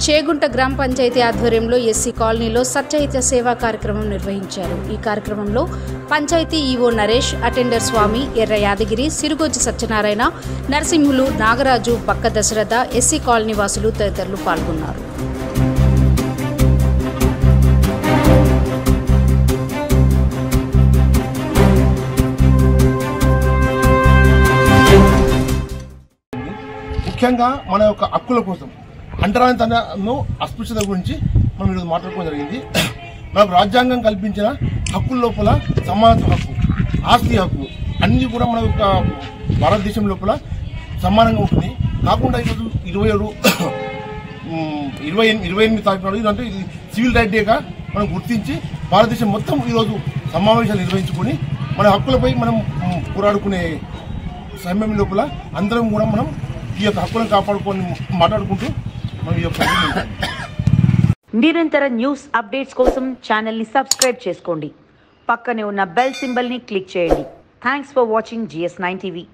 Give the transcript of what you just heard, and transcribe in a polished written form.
చేగుంట గ్రామ పంచాయతీ ఆధ్వర్యంలో ఎస్సీ కాలనీలో సత్యహిత సేవా కార్యక్రమం నిర్వహించారు. ఈ కార్యక్రమంలో పంచాయతీ ఈవో నరేష్, అటెండర్ స్వామి, ఎర్ర యాదగిరి, సిరుగోజి సత్యనారాయణ, నరసింహులు, నాగరాజు, పక్క దశరథ, ఎస్సీ కాలనీ వాసులు తదితరులు పాల్గొన్నారు. ముఖ్యంగా మన యొక్క హక్కుల కోసం అంటరానితనంను అస్పృశ్యత గురించి మనం ఈరోజు మాట్లాడుకోవడం జరిగింది. మనకు రాజ్యాంగం కల్పించిన హక్కుల లోపల సమానత్వ హక్కు, ఆస్తి హక్కు అన్ని కూడా మన యొక్క భారతదేశం లోపల సమానంగా ఉంటుంది. కాకుండా ఈరోజు 28 తారీఖు నాడు ఇదంటే ఇది సివిల్ రైట్ డేగా మనం గుర్తించి భారతదేశం మొత్తం ఈరోజు సమావేశాలు నిర్వహించుకొని మన హక్కులపై మనం పోరాడుకునే సమయం లోపల అందరం కూడా మనం ఈ యొక్క హక్కులను కాపాడుకొని మాట్లాడుకుంటూ మనం ఈ యొక్క నిరంతర న్యూస్ అప్డేట్స్ కోసం ఛానల్ని సబ్స్క్రైబ్ చేసుకోండి. పక్కనే ఉన్న బెల్ సింబల్ని క్లిక్ చేయండి. Thanks for watching GS9 TV.